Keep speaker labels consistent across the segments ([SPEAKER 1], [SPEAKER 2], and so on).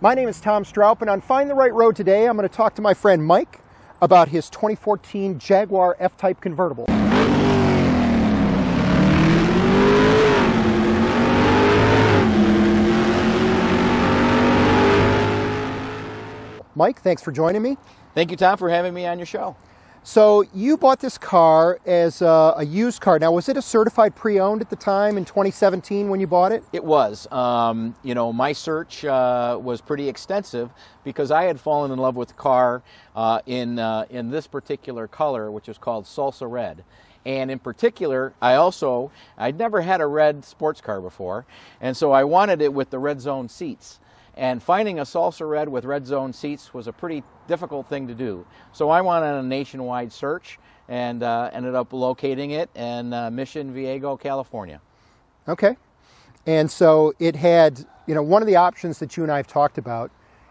[SPEAKER 1] My name is Tom Stroup, and on Find the Right Road today, I'm going to talk to my friend Mike about his 2014 Jaguar F Type convertible. Mike, thanks for joining me.
[SPEAKER 2] Thank you, Tom, for having me on your show.
[SPEAKER 1] So you bought this car as a used car. Now, was it a certified pre-owned at the time in 2017 when you bought it?
[SPEAKER 2] It was. You know, my search was pretty extensive because I had fallen in love with the car in this particular color, which is called Salsa Red. And in particular, I'd never had a red sports car before, and so I wanted it with the red zone seats. And finding a Salsa Red with red zone seats was a pretty difficult thing to do. So I went on a nationwide search and ended up locating it in Mission Viejo, California.
[SPEAKER 1] Okay. And so it had, you know, one of the options that you and I have talked about,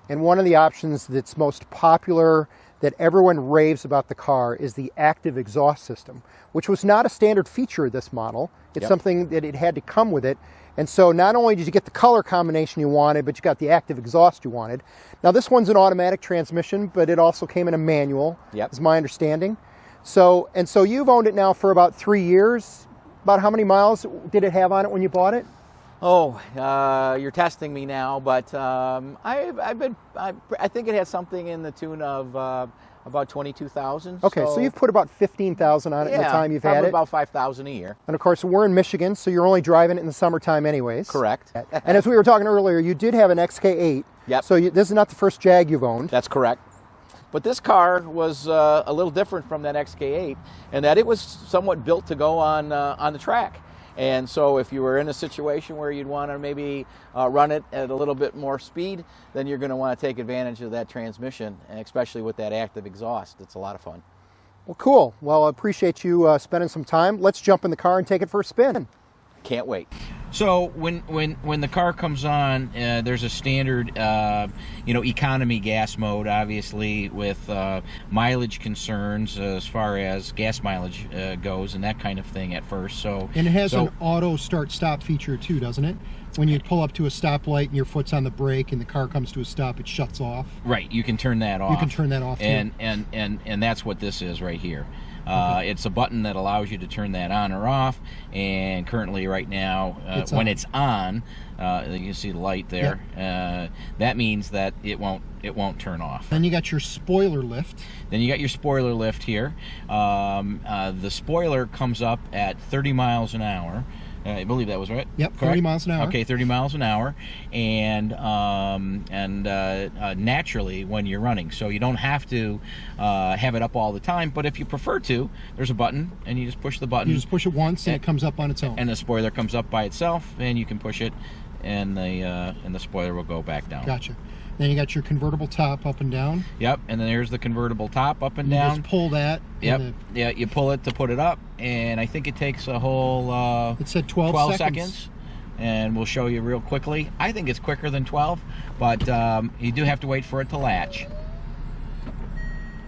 [SPEAKER 1] and one of the options that's most popular that everyone raves about the car is the active exhaust system, which was not a standard feature of this model. It's something that it had to come with it. And so not only did you get the color combination you wanted, but you got the active exhaust you wanted. Now this one's an automatic transmission, but it also came in a manual, is my understanding. So you've owned it now for about 3 years. About how many miles did it have on it when you bought it?
[SPEAKER 2] Oh, you're testing me now, but I think it has something in the tune of about 22,000.
[SPEAKER 1] Okay, so you've put about 15,000 on it in the time you've had it?
[SPEAKER 2] about 5,000 a year.
[SPEAKER 1] And of course, we're in Michigan, so you're only driving it in the summertime anyways.
[SPEAKER 2] Correct.
[SPEAKER 1] And as we were talking earlier, you did have an XK8.
[SPEAKER 2] Yep.
[SPEAKER 1] So this is not the first Jag you've owned.
[SPEAKER 2] That's correct. But this car was a little different from that XK8 in that it was somewhat built to go on the track. And so if you were in a situation where you'd want to maybe run it at a little bit more speed, then you're going to want to take advantage of that transmission, and especially with that active exhaust. It's a lot of fun.
[SPEAKER 1] Well, cool. Well, I appreciate you spending some time. Let's jump in the car and take it for a spin.
[SPEAKER 2] Can't wait. So when the car comes on, there's a standard, economy gas mode, obviously, with mileage concerns as far as gas mileage goes and that kind of thing at first. So
[SPEAKER 3] and it has an auto start-stop feature too, doesn't it? When you pull up to a stoplight and your foot's on the brake and the car comes to a stop, it shuts off.
[SPEAKER 2] Right, you can turn that off.
[SPEAKER 3] You can turn that off too.
[SPEAKER 2] And that's what this is right here. It's a button that allows you to turn that on or off, and currently right now when it's on, you can see the light there. That means that it won't turn off.
[SPEAKER 3] Then you got your spoiler lift.
[SPEAKER 2] Then you got your spoiler lift here. The spoiler comes up at 30 miles an hour. I believe that was right.
[SPEAKER 3] Yep,
[SPEAKER 2] correct?
[SPEAKER 3] 30 miles an hour.
[SPEAKER 2] Okay, 30 miles an hour, and naturally when you're running. So you don't have to have it up all the time, but if you prefer to, there's a button, and you just push the button.
[SPEAKER 3] You just push it once, and it comes up on its own.
[SPEAKER 2] And the spoiler comes up by itself, and you can push it, and the spoiler will go back down.
[SPEAKER 3] Gotcha. Then you got your convertible top up and down.
[SPEAKER 2] Yep, and then there's the convertible top up and down.
[SPEAKER 3] You just pull that.
[SPEAKER 2] Yep. Yeah, you pull it to put it up, and I think it takes a whole
[SPEAKER 3] it said 12 seconds.
[SPEAKER 2] And we'll show you real quickly. I think it's quicker than 12, but you do have to wait for it to latch.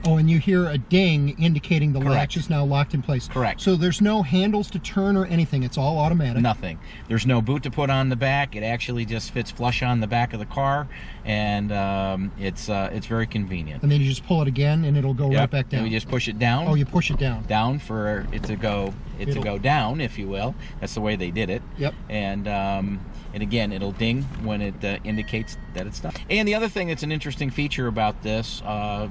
[SPEAKER 3] Oh, and you hear a ding indicating the latch is now locked in place.
[SPEAKER 2] Correct.
[SPEAKER 3] So there's no handles to turn or anything. It's all automatic.
[SPEAKER 2] Nothing. There's no boot to put on the back. It actually just fits flush on the back of the car, and it's very convenient.
[SPEAKER 3] And then you just pull it again, and it'll go right back down.
[SPEAKER 2] And you just push it down.
[SPEAKER 3] Oh, you push it down.
[SPEAKER 2] Down for it to go down, if you will. That's the way they did it.
[SPEAKER 3] Yep.
[SPEAKER 2] And again, it'll ding when it indicates that it's done. And the other thing that's an interesting feature about this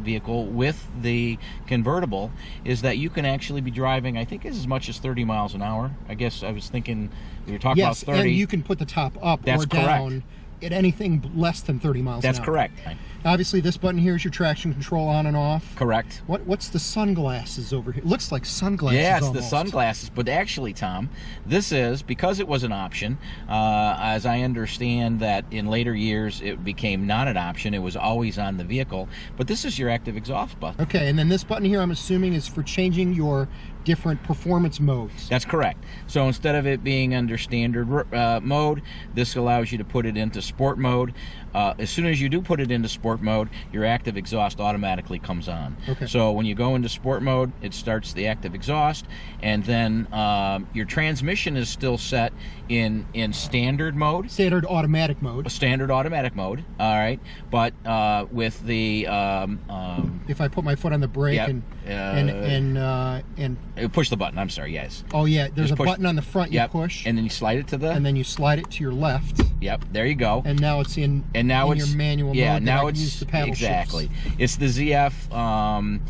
[SPEAKER 2] vehicle with the convertible is that you can actually be driving, I think, as much as 30 miles an hour. I guess I was thinking we were talking about 30.
[SPEAKER 3] And you can put the top up or down at anything less than 30 miles an hour.
[SPEAKER 2] That's correct.
[SPEAKER 3] Obviously, this button here is your traction control on and off.
[SPEAKER 2] Correct.
[SPEAKER 3] What's the sunglasses over here? It looks like sunglasses.
[SPEAKER 2] Yeah, it's
[SPEAKER 3] almost.
[SPEAKER 2] the sunglasses. But actually, Tom, this is, because it was an option, as I understand that in later years it became not an option. It was always on the vehicle. But this is your active exhaust button.
[SPEAKER 3] Okay, and then this button here, I'm assuming, is for changing your different performance modes.
[SPEAKER 2] That's correct. So instead of it being under standard mode, this allows you to put it into sport mode. As soon as you do put it into sport mode, your active exhaust automatically comes on.
[SPEAKER 3] Okay.
[SPEAKER 2] So when you go into sport mode, it starts the active exhaust, and then your transmission is still set in standard mode.
[SPEAKER 3] Standard automatic mode.
[SPEAKER 2] Standard automatic mode. All right, but with the
[SPEAKER 3] if I put my foot on the brake
[SPEAKER 2] yep,
[SPEAKER 3] and
[SPEAKER 2] push the button. I'm sorry. Yes.
[SPEAKER 3] oh yeah, there's
[SPEAKER 2] Just
[SPEAKER 3] a button on the front you
[SPEAKER 2] Yep.
[SPEAKER 3] push,
[SPEAKER 2] And then you slide it to the.
[SPEAKER 3] and then you slide it to your left,
[SPEAKER 2] Yep. There you go.
[SPEAKER 3] and now it's in.
[SPEAKER 2] And now
[SPEAKER 3] in
[SPEAKER 2] it's
[SPEAKER 3] your manual
[SPEAKER 2] yeah.
[SPEAKER 3] mode.
[SPEAKER 2] Now
[SPEAKER 3] that I
[SPEAKER 2] it's
[SPEAKER 3] can use the paddle
[SPEAKER 2] exactly.
[SPEAKER 3] shifts.
[SPEAKER 2] It's the ZF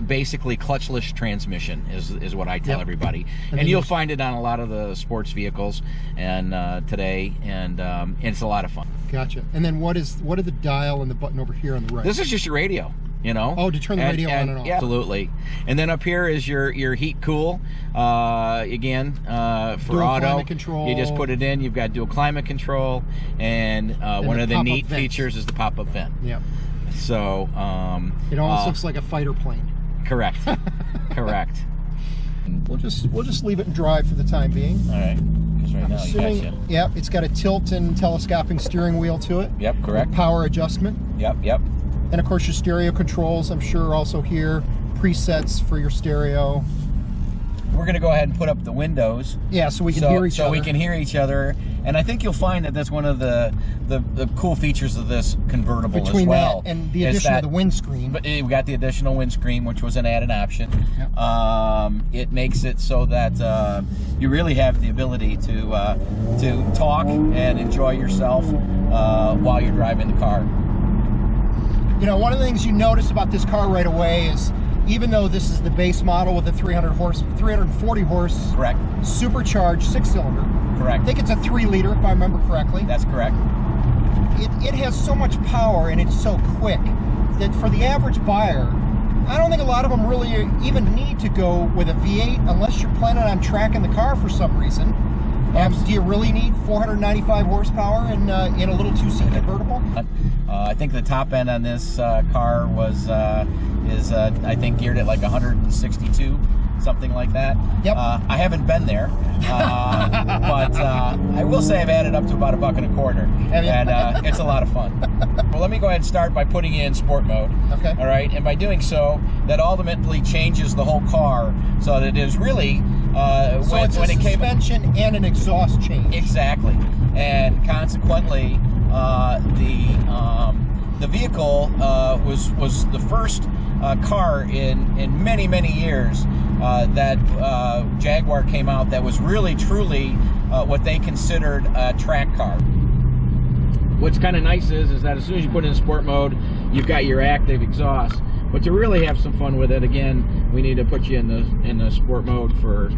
[SPEAKER 2] basically clutchless transmission is what I tell
[SPEAKER 3] Yep.
[SPEAKER 2] everybody,
[SPEAKER 3] And
[SPEAKER 2] and
[SPEAKER 3] then
[SPEAKER 2] you'll
[SPEAKER 3] there's-
[SPEAKER 2] find it on a lot of the sports vehicles and today, and it's a lot of fun.
[SPEAKER 3] Gotcha. And then what are the dial and the button over here on the right?
[SPEAKER 2] This is just your radio. You know.
[SPEAKER 3] Oh, to turn the radio on and off.
[SPEAKER 2] Yeah, absolutely. And then up here is your heat cool. Again, for
[SPEAKER 3] Dual
[SPEAKER 2] auto,
[SPEAKER 3] climate control.
[SPEAKER 2] you just put it in. You've got dual climate control, and one
[SPEAKER 3] the
[SPEAKER 2] of the
[SPEAKER 3] pop-up
[SPEAKER 2] neat
[SPEAKER 3] vents.
[SPEAKER 2] features is the pop-up vent.
[SPEAKER 3] Yep.
[SPEAKER 2] So
[SPEAKER 3] It almost looks like a fighter plane.
[SPEAKER 2] correct, correct.
[SPEAKER 3] We'll just leave it and drive for the time being.
[SPEAKER 2] All right, because right
[SPEAKER 3] I'm
[SPEAKER 2] now you
[SPEAKER 3] assuming,
[SPEAKER 2] got you.
[SPEAKER 3] yep, it's got a tilt and telescoping steering wheel to it.
[SPEAKER 2] Yep, correct.
[SPEAKER 3] Power adjustment.
[SPEAKER 2] Yep.
[SPEAKER 3] And of course your stereo controls, I'm sure also here. Presets for your stereo.
[SPEAKER 2] We're going to go ahead and put up the windows.
[SPEAKER 3] Yeah, so we can hear each
[SPEAKER 2] so
[SPEAKER 3] other.
[SPEAKER 2] we can hear each other, and I think you'll find that that's one of the cool features of this convertible
[SPEAKER 3] Between
[SPEAKER 2] as well.
[SPEAKER 3] that and the
[SPEAKER 2] is
[SPEAKER 3] addition of
[SPEAKER 2] that-
[SPEAKER 3] the windscreen.
[SPEAKER 2] But we got the additional windscreen, which was an added option.
[SPEAKER 3] Yep.
[SPEAKER 2] It makes it so that you really have the ability to talk and enjoy yourself while you're driving the car.
[SPEAKER 3] You know, one of the things you notice about this car right away is, even though this is the base model with a 340 horse
[SPEAKER 2] Correct.
[SPEAKER 3] supercharged 6-cylinder, I
[SPEAKER 2] Correct.
[SPEAKER 3] think it's a 3-liter if I remember correctly.
[SPEAKER 2] That's correct.
[SPEAKER 3] It has so much power and it's so quick that for the average buyer, I don't think a lot of them really even need to go with a V8 unless you're planning on tracking the car for some reason. Do you really need 495 horsepower in a little 2-seat convertible?
[SPEAKER 2] I think the top end on this car is I think geared at like 162, something like that.
[SPEAKER 3] Yep.
[SPEAKER 2] I haven't been there, but I will say I've added up to about $1.25,
[SPEAKER 3] Have you?
[SPEAKER 2] and it's a lot of fun. Well, let me go ahead and start by putting you in sport mode.
[SPEAKER 3] Okay.
[SPEAKER 2] All right, and by doing so, that ultimately changes the whole car, so that it is really
[SPEAKER 3] So it's a suspension and an exhaust change.
[SPEAKER 2] Exactly, and consequently, the vehicle was the first car in many years that Jaguar came out that was really truly what they considered a track car. What's kind of nice is that as soon as you put it in sport mode, you've got your active exhaust. But to really have some fun with it, again, we need to put you in the sport mode for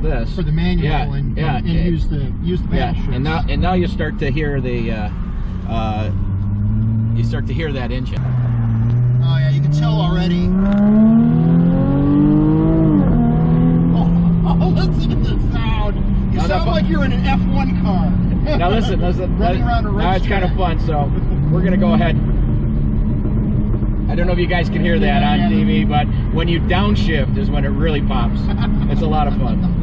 [SPEAKER 2] this.
[SPEAKER 3] For the manual and use the paddle shift.
[SPEAKER 2] And now you start to hear the that engine.
[SPEAKER 3] Oh yeah, you can tell already. Oh, listen to the sound. You sound like you're in an F1 car.
[SPEAKER 2] Now listen,
[SPEAKER 3] Running around a
[SPEAKER 2] now it's kind of
[SPEAKER 3] racetrack.
[SPEAKER 2] fun, so we're gonna go ahead. I don't know if you guys can hear that on TV, but when you downshift is when it really pops. It's a lot of fun.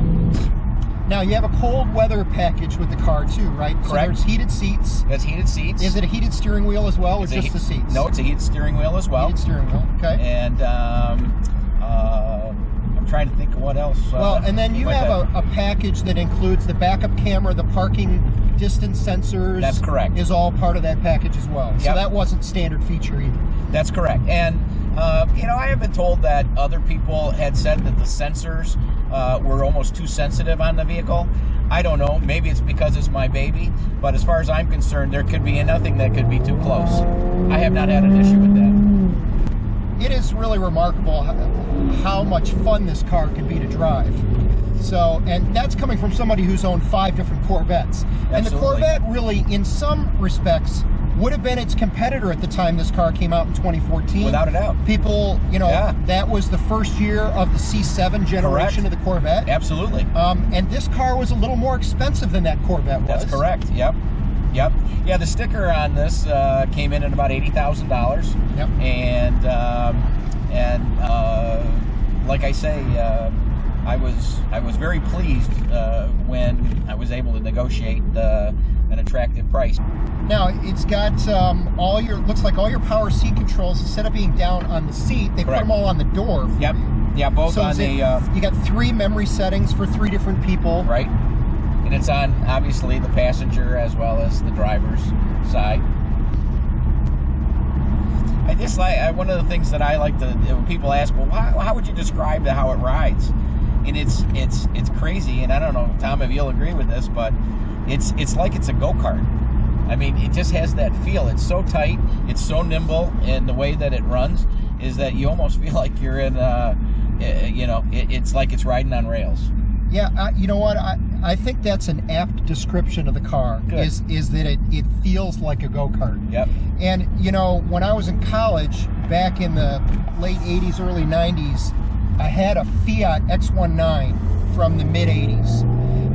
[SPEAKER 3] Now you have a cold weather package with the car too, right? So
[SPEAKER 2] Correct.
[SPEAKER 3] there's heated seats.
[SPEAKER 2] That's heated seats.
[SPEAKER 3] Is it a heated steering wheel as well, or just the seats?
[SPEAKER 2] No, it's a heated steering wheel as well.
[SPEAKER 3] Heated steering wheel. Okay.
[SPEAKER 2] And I'm trying to think of what else.
[SPEAKER 3] Well, and then you
[SPEAKER 2] like
[SPEAKER 3] have
[SPEAKER 2] that.
[SPEAKER 3] a package that includes the backup camera, the parking distance sensors.
[SPEAKER 2] That's correct.
[SPEAKER 3] Is all part of that package as well. So
[SPEAKER 2] Yep.
[SPEAKER 3] that wasn't standard feature either.
[SPEAKER 2] That's correct. And I have been told that other people had said that the sensors were almost too sensitive on the vehicle. I don't know. Maybe it's because it's my baby. But as far as I'm concerned, there could be nothing that could be too close. I have not had an issue with that.
[SPEAKER 3] It is really remarkable how much fun this car can be to drive. So, and that's coming from somebody who's owned 5 different Corvettes. And the
[SPEAKER 2] Absolutely.
[SPEAKER 3] Corvette really, in some respects, would have been its competitor at the time this car came out in 2014.
[SPEAKER 2] Without a doubt.
[SPEAKER 3] People,
[SPEAKER 2] Yeah.
[SPEAKER 3] that was the first year of the C7 generation
[SPEAKER 2] Correct.
[SPEAKER 3] of the Corvette.
[SPEAKER 2] Absolutely.
[SPEAKER 3] And this car was a little more expensive than that Corvette was.
[SPEAKER 2] That's correct. Yep. Yeah, the sticker on this came in at about $80,000.
[SPEAKER 3] Yep.
[SPEAKER 2] And like I say, I was very pleased when I was able to negotiate an attractive price.
[SPEAKER 3] Now it's got looks like all your power seat controls, instead of being down on the seat, they put them all on the door.
[SPEAKER 2] Yep. Yeah, both on the.
[SPEAKER 3] You got 3 memory settings for 3 different people.
[SPEAKER 2] Right. And it's on obviously the passenger as well as the driver's side. I just like one of the things that I like to, when people ask, well, how would you describe how it rides? And it's crazy. And I don't know, Tom, if you'll agree with this, but it's like it's a go-kart. I mean, it just has that feel. It's so tight, it's so nimble, and the way that it runs is that you almost feel like you're in, it's like it's riding on rails.
[SPEAKER 3] Yeah, you know what? I think that's an apt description of the car.
[SPEAKER 2] Good.
[SPEAKER 3] Is that it feels like a go-kart.
[SPEAKER 2] Yep.
[SPEAKER 3] And you know, when I was in college back in the late 80s, early 90s, I had a Fiat X19 from the mid 80s,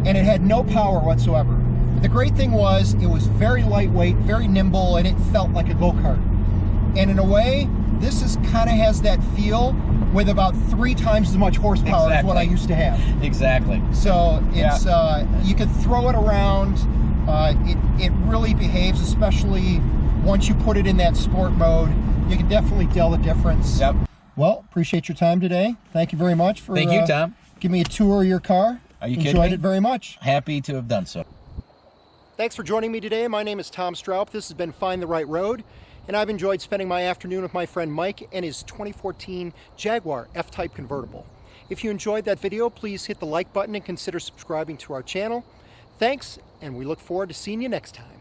[SPEAKER 3] and it had no power whatsoever. The great thing was it was very lightweight, very nimble, and it felt like a go-kart. And in a way, this is kind of has that feel with about 3 times as much horsepower as what I used to have.
[SPEAKER 2] Exactly.
[SPEAKER 3] So it's you can throw it around. It really behaves, especially once you put it in that sport mode. You can definitely tell the difference.
[SPEAKER 2] Yep.
[SPEAKER 3] Well, appreciate your time today. Thank you very much for
[SPEAKER 2] Thank you, Tom.
[SPEAKER 3] Give me a tour of your car.
[SPEAKER 2] Are you kidding me?
[SPEAKER 3] Enjoyed it very much.
[SPEAKER 2] Happy to have done so.
[SPEAKER 3] Thanks for joining me today. My name is Tom Stroup. This has been Find the Right Road, and I've enjoyed spending my afternoon with my friend Mike and his 2014 Jaguar F Type convertible. If you enjoyed that video, please hit the like button and consider subscribing to our channel. Thanks, and we look forward to seeing you next time.